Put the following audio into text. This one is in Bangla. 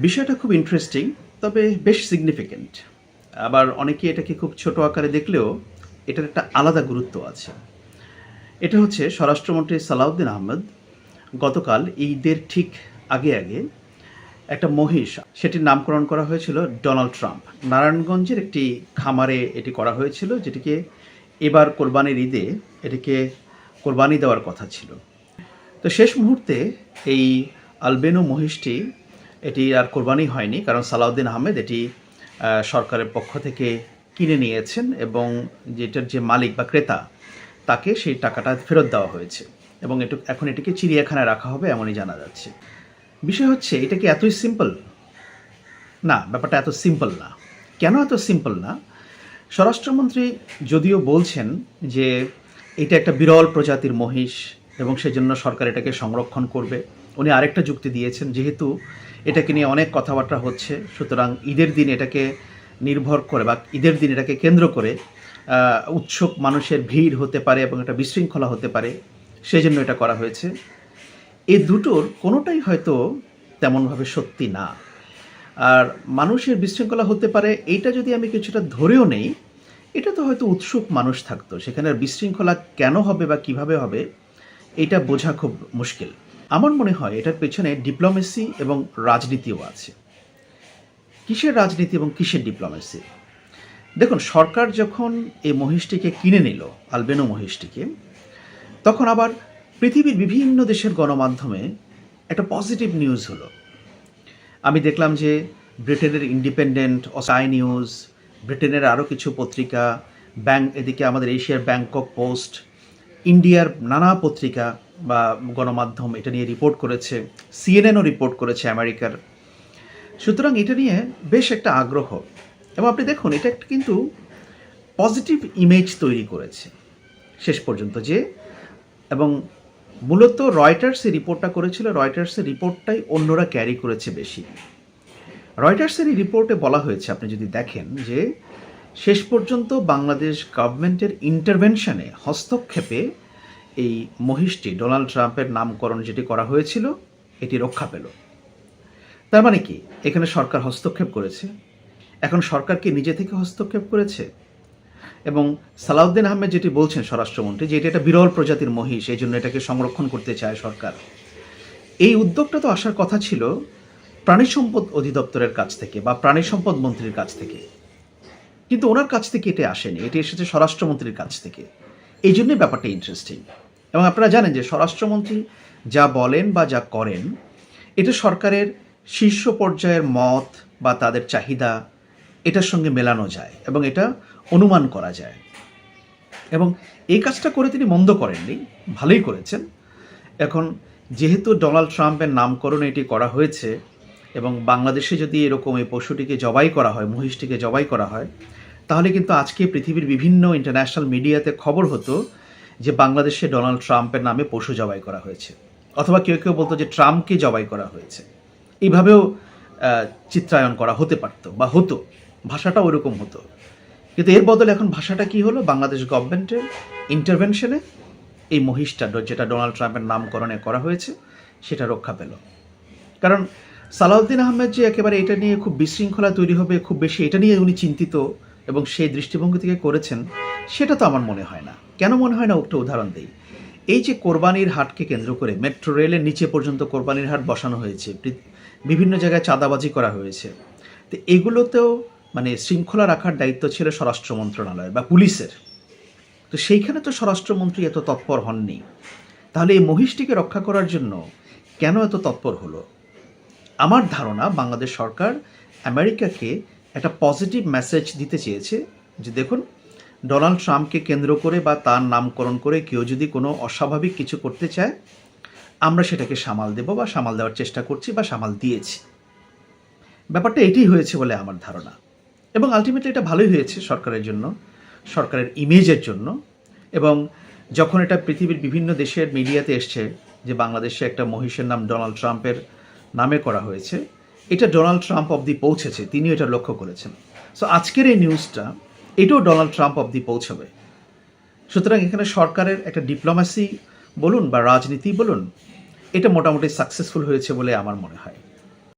বিষয়টা খুব ইন্টারেস্টিং, তবে বেশ সিগনিফিক্যান্ট। আবার অনেকে এটাকে খুব ছোট আকারে দেখলেও এটার একটা আলাদা গুরুত্ব আছে। এটা হচ্ছে স্বরাষ্ট্রমন্ত্রী সালাউদ্দিন আহমেদ গতকাল ঈদের ঠিক আগে আগে একটা মহিষ, সেটির নামকরণ করা হয়েছিল ডোনাল্ড ট্রাম্প। নারায়ণগঞ্জের একটি খামারে এটি করা হয়েছিল, যেটিকে এবার কোরবানির ঈদে এটিকে কোরবানি দেওয়ার কথা ছিল। তো শেষ মুহূর্তে এই আলবেনো মহিষটি এটি আর কোরবানি হয়নি, কারণ সালাউদ্দিন আহমেদ এটি সরকারের পক্ষ থেকে কিনে নিয়েছেন এবং যেটার যে মালিক বা ক্রেতা তাকে সেই টাকাটা ফেরত দেওয়া হয়েছে এবং এখন এটিকে চিড়িয়াখানায় রাখা হবে এমনই জানা যাচ্ছে। বিষয় হচ্ছে, এটা কি এতই সিম্পল? না, ব্যাপারটা এত সিম্পল না। কেন এত সিম্পল না? স্বরাষ্ট্রমন্ত্রী যদিও বলছেন যে এটা একটা বিরল প্রজাতির মহিষ এবং সেজন্য সরকার এটাকে সংরক্ষণ করবে। উনি আরেকটা যুক্তি দিয়েছেন, যেহেতু এটাকে নিয়ে অনেক কথাবার্তা হচ্ছে, সুতরাং ঈদের দিন এটাকে নির্ভর করে বা ঈদের দিন এটাকে কেন্দ্র করে উৎসুক মানুষের ভিড় হতে পারে এবং একটা বিশৃঙ্খলা হতে পারে, সেই জন্য এটা করা হয়েছে। এই দুটোর কোনোটাই হয়তো তেমনভাবে সত্যি না। আর মানুষের বিশৃঙ্খলা হতে পারে এইটা যদি আমি কিছুটা ধরেও নেই, এটা তো হয়তো উৎসুক মানুষ থাকতো, সেখানে আর বিশৃঙ্খলা কেন হবে বা কিভাবে হবে এটা বোঝা খুব মুশকিল। আমার মনে হয় এটার পেছনে ডিপ্লোমেসি এবং রাজনীতিও আছে। কিসের রাজনীতি এবং কিসের ডিপ্লোমেসি? দেখুন, সরকার যখন এই মহিষটিকে কিনে নিল, আলবেনো মহিষটিকে, তখন আবার পৃথিবীর বিভিন্ন দেশের গণমাধ্যমে একটা পজিটিভ নিউজ হলো। আমি দেখলাম যে ব্রিটেনের ইন্ডিপেন্ডেন্ট, স্কাই নিউজ, ব্রিটেনের আরও কিছু পত্রিকা, এদিকে আমাদের এশিয়ার ব্যাংকক পোস্ট, ইন্ডিয়ার নানা পত্রিকা বা গণমাধ্যম এটা নিয়ে রিপোর্ট করেছে, সিএনএনও রিপোর্ট করেছে আমেরিকার। সুতরাং এটা নিয়ে বেশ একটা আগ্রহ, এবং আপনি দেখুন এটা একটা কিন্তু পজিটিভ ইমেজ তৈরি করেছে শেষ পর্যন্ত। এবং মূলত রয়টার্স এই রিপোর্টটা করেছিল, রয়টার্সের রিপোর্টটাই অন্যরা ক্যারি করেছে বেশি। রয়টার্সের এই রিপোর্টে বলা হয়েছে, আপনি যদি দেখেন, যে শেষ পর্যন্ত বাংলাদেশ গভর্নমেন্টের ইন্টারভেনশনে, হস্তক্ষেপে এই মহিষটি, ডোনাল্ড ট্রাম্পের নামকরণ যেটি করা হয়েছিল, এটি রক্ষা পেল। তার মানে কি, এখানে সরকার হস্তক্ষেপ করেছে? এখন সরকার কি নিজে থেকে হস্তক্ষেপ করেছে? এবং সালাউদ্দিন আহমেদ যেটি বলছেন স্বরাষ্ট্রমন্ত্রী, যে এটা একটা বিরল প্রজাতির মহিষ, এই জন্য এটাকে সংরক্ষণ করতে চায় সরকার, এই উদ্যোগটা তো আসার কথা ছিল প্রাণী সম্পদ অধিদপ্তরের কাছ থেকে বা প্রাণী সম্পদ মন্ত্রীর কাছ থেকে, কিন্তু ওনার কাছ থেকে এটা আসেনি, এটি এসেছে স্বরাষ্ট্রমন্ত্রীর কাছ থেকে। এই জন্যই ব্যাপারটা ইন্টারেস্টিং। এবং আপনারা জানেন যে স্বরাষ্ট্রমন্ত্রী যা বলেন বা যা করেন, এটা সরকারের শীর্ষ পর্যায়ের মত বা তাদের চাহিদা এটার সঙ্গে মেলানো যায় এবং এটা অনুমান করা যায়। এবং এই কাজটা করে তিনি মন্দ করেননি, ভালোই করেছেন। এখন যেহেতু ডোনাল্ড ট্রাম্পের নামকরণ এটি করা হয়েছে এবং বাংলাদেশে যদি এরকম এই পশুটিকে জবাই করা হয়, মহিষটিকে জবাই করা হয়, তাহলে কিন্তু আজকে পৃথিবীর বিভিন্ন ইন্টারন্যাশনাল মিডিয়াতে খবর হতো যে বাংলাদেশে ডোনাল্ড ট্রাম্পের নামে পশু জবাই করা হয়েছে, অথবা কেউ কেউ বলতো যে ট্রাম্পকে জবাই করা হয়েছে। এইভাবেও চিত্রায়ন করা হতে পারত বা হতো, ভাষাটা ওইরকম হতো। কিন্তু এর বদলে এখন ভাষাটা কি হলো? বাংলাদেশ গভর্নমেন্টের ইন্টারভেনশনে এই মহিষটা, যেটা ডোনাল্ড ট্রাম্পের নামকরণে করা হয়েছে, সেটা রক্ষা পেল। কারণ সালাউদ্দিন আহমেদ যে একেবারে এটা নিয়ে খুব বিশৃঙ্খলা তৈরি হবে খুব বেশি, এটা নিয়ে উনি চিন্তিত এবং সেই দৃষ্টিভঙ্গি থেকে করেছেন, সেটা তো আমার মনে হয় না। কেন মনে হয় না? একটা উদাহরণ দিই। এই যে কোরবানির হাটকে কেন্দ্র করে মেট্রো রেলের নিচে পর্যন্ত কোরবানির হাট বসানো হয়েছে, বিভিন্ন জায়গায় চাঁদাবাজি করা হয়েছে, তো এগুলোতেও মানে শৃঙ্খলা রাখার দায়িত্ব ছিল স্বরাষ্ট্র মন্ত্রণালয়ের বা পুলিশের। তো সেইখানে তো স্বরাষ্ট্রমন্ত্রী এত তৎপর হননি। তাহলে এই মহিষটিকে রক্ষা করার জন্য কেন এত তৎপর হলো? আমার ধারণা বাংলাদেশ সরকার আমেরিকাকে একটা পজিটিভ মেসেজ দিতে চেয়েছে যে দেখুন, ডোনাল্ড ট্রাম্পকে কেন্দ্র করে বা তার নামকরণ করে কেউ যদি কোনো অস্বাভাবিক কিছু করতে চায়, আমরা সেটাকে সামাল দেব বা সামাল দেওয়ার চেষ্টা করছি বা সামাল দিয়েছি। ব্যাপারটা এটাই হয়েছে বলে আমার ধারণা। এবং আলটিমেটলি এটা ভালোই হয়েছে সরকারের জন্য, সরকারের ইমেজের জন্য। এবং যখন এটা পৃথিবীর বিভিন্ন দেশের মিডিয়াতে এসছে যে বাংলাদেশে একটা মহিষের নাম ডোনাল্ড ট্রাম্পের নামে করা হয়েছে, এটা ডোনাল্ড ট্রাম্প অবধি পৌঁছেছে, তিনিও এটা লক্ষ্য করেছেন। সো আজকের এই নিউজটা এটাও ডোনাল্ড ট্রাম্প অবধি পৌঁছবে। সুতরাং এখানে সরকারের একটা ডিপ্লোমেসি বলুন বা রাজনীতি বলুন, এটা মোটামুটি সাকসেসফুল হয়েছে বলে আমার মনে হয়।